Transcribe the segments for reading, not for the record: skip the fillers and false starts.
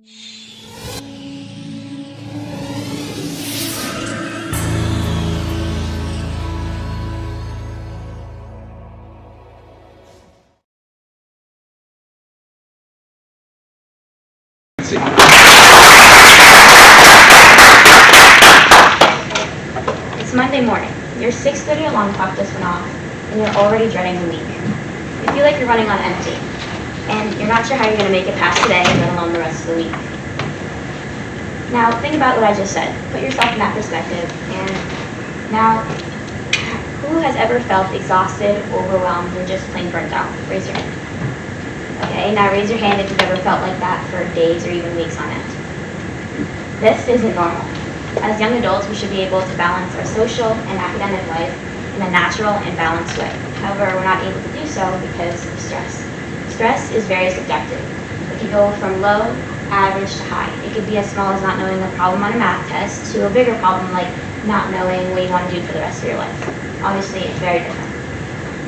It's Monday morning. Your 6:30 alarm clock just went off, and you're already dreading the week. You feel like you're running on empty, and you're not sure how you're going to make it past today, let alone the rest of the week. Now, think about what I just said. Put yourself in that perspective, and now, who has ever felt exhausted, overwhelmed, or just plain burnt out? Raise your hand. Okay, now raise your hand if you've ever felt like that for days or even weeks on end. This isn't normal. As young adults, we should be able to balance our social and academic life in a natural and balanced way. However, we're not able to do so because of stress. Stress is very subjective. It can go from low, average to high. It could be as small as not knowing the problem on a math test to a bigger problem like not knowing what you want to do for the rest of your life. Obviously, it's very different.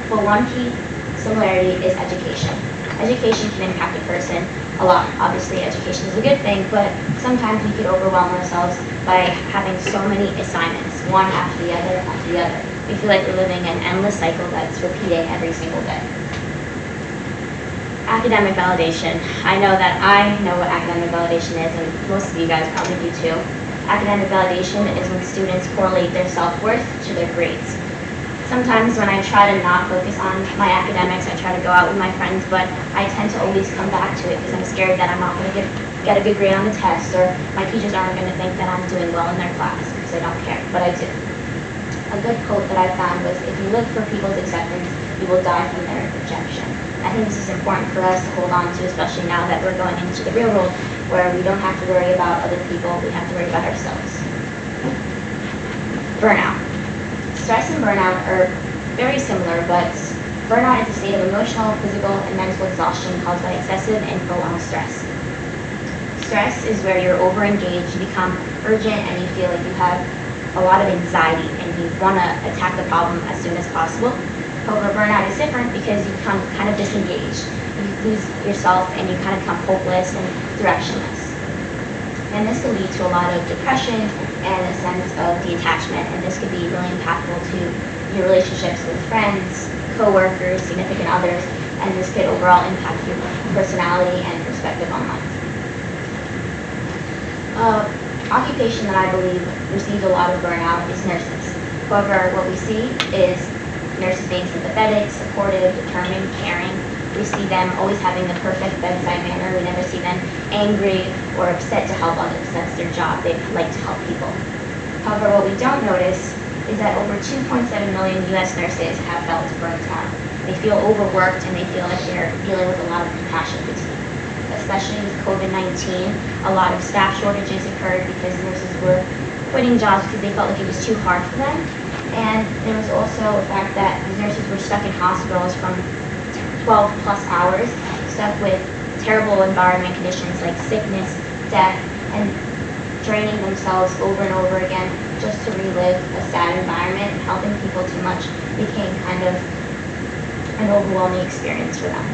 But one key similarity is education. Education can impact a person a lot. Obviously, education is a good thing, but sometimes we could overwhelm ourselves by having so many assignments, one after the other after the other. We feel like we're living an endless cycle that's repeating every single day. Academic validation. I know that I know what academic validation is, and most of you guys probably do too. Academic validation is when students correlate their self-worth to their grades. Sometimes when I try to not focus on my academics, I try to go out with my friends, but I tend to always come back to it because I'm scared that I'm not going to get a good grade on the test, or my teachers aren't going to think that I'm doing well in their class because I don't care, but I do. A good quote that I found was, if you look for people's acceptance, you will die from their rejection. I think this is important for us to hold on to, especially now that we're going into the real world where we don't have to worry about other people, we have to worry about ourselves. Burnout. Stress and burnout are very similar, but burnout is a state of emotional, physical, and mental exhaustion caused by excessive and prolonged stress. Stress is where you're overengaged, you become urgent, and you feel like you have a lot of anxiety and you want to attack the problem as soon as possible. However, burnout is different because you become kind of disengaged. You lose yourself and you kind of become hopeless and directionless. And this can lead to a lot of depression and a sense of detachment, and this could be really impactful to your relationships with friends, co-workers, significant others, and this could overall impact your personality and perspective on life. Occupation that I believe receives a lot of burnout is nurses. However, what we see is nurses being sympathetic, supportive, determined, caring. We see them always having the perfect bedside manner. We never see them angry or upset to help others. That's their job. They like to help people. However, what we don't notice is that over 2.7 million U.S. nurses have felt burnt out. They feel overworked and they feel like they're dealing with a lot of compassion fatigue. Especially with COVID-19, a lot of staff shortages occurred because nurses were quitting jobs because they felt like it was too hard for them. And there was also the fact that these nurses were stuck in hospitals from 12 plus hours, stuck with terrible environment conditions like sickness, death, and draining themselves over and over again just to relive a sad environment. And helping people too much became kind of an overwhelming experience for them.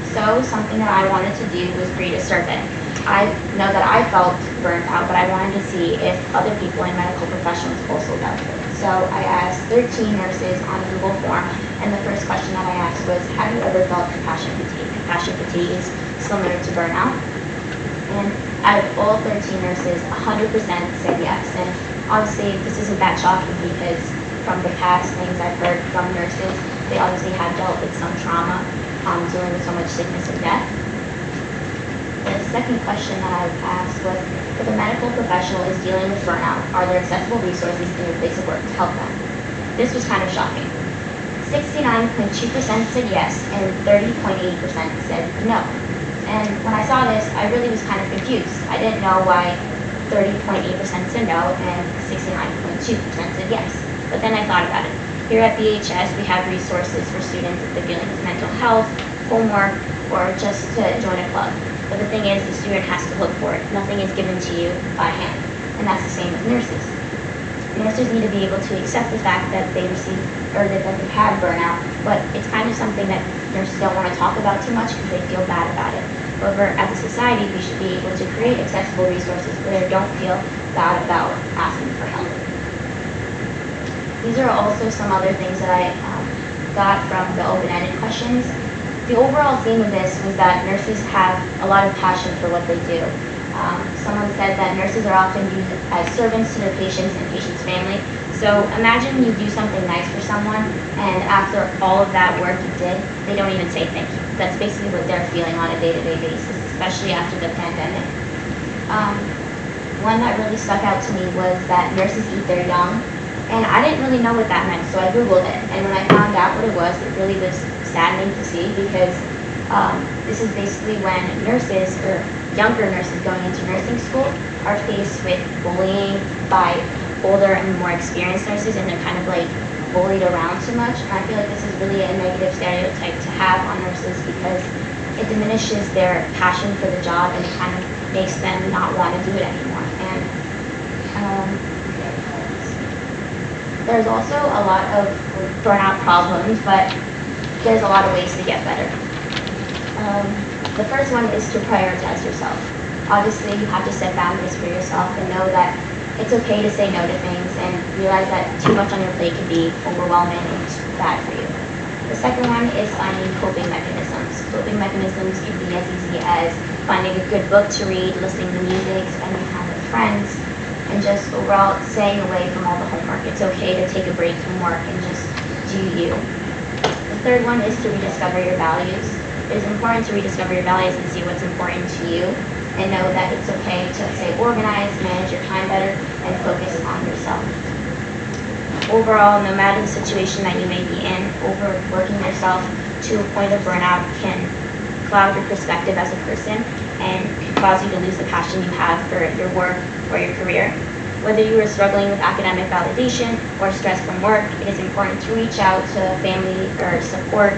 So something that I wanted to do was create a survey. I know that I felt burnt out, but I wanted to see if other people in medical professions also felt it. So I asked 13 nurses on a Google form, and the first question that I asked was, have you ever felt compassion fatigue? Compassion fatigue is similar to burnout. And out of all 13 nurses, 100% said yes. And obviously, this isn't that shocking because from the past things I've heard from nurses, they obviously have dealt with some trauma, dealing with so much sickness and death. The second question that I asked was, if a medical professional is dealing with burnout, are there accessible resources in your place of work to help them? This was kind of shocking. 69.2% said yes, and 30.8% said no. And when I saw this, I really was kind of confused. I didn't know why 30.8% said no and 69.2% said yes. But then I thought about it. Here at BHS, we have resources for students if they're dealing with mental health, homework, or just to join a club. But the thing is, the student has to look for it. Nothing is given to you by hand. And that's the same with nurses. Nurses need to be able to accept the fact that they receive, or that they've had burnout, but it's kind of something that nurses don't want to talk about too much because they feel bad about it. However, as a society, we should be able to create accessible resources where they don't feel bad about asking for help. These are also some other things that I got from the open-ended questions. The overall theme of this was that nurses have a lot of passion for what they do. Someone said that nurses are often used as servants to their patients and patients' family. So imagine you do something nice for someone, and after all of that work you did, they don't even say thank you. That's basically what they're feeling on a day-to-day basis, especially after the pandemic. One that really stuck out to me was that nurses eat their young, and I didn't really know what that meant, so I Googled it. And when I found out what it really was saddening to see, because this is basically when nurses, or younger nurses going into nursing school, are faced with bullying by older and more experienced nurses, and they're kind of like bullied around too much. And I feel like this is really a negative stereotype to have on nurses, because it diminishes their passion for the job, and it kind of makes them not want to do it anymore. And there's also a lot of burnout problems, but there's a lot of ways to get better. The first one is to prioritize yourself. Obviously, you have to set boundaries for yourself and know that it's okay to say no to things, and realize that too much on your plate can be overwhelming and bad for you. The second one is finding coping mechanisms. Coping mechanisms can be as easy as finding a good book to read, listening to music, spending time with friends, and just overall staying away from all the homework. It's okay to take a break from work and just do you. The third one is to rediscover your values. It is important to rediscover your values and see what's important to you, and know that it's okay to stay organized, manage your time better, and focus on yourself. Overall, no matter the situation that you may be in, overworking yourself to a point of burnout can cloud your perspective as a person and can cause you to lose the passion you have for your work or your career. Whether you are struggling with academic validation or stress from work, it is important to reach out to family or support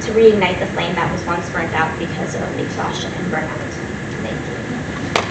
to reignite the flame that was once burnt out because of exhaustion and burnout. Thank you.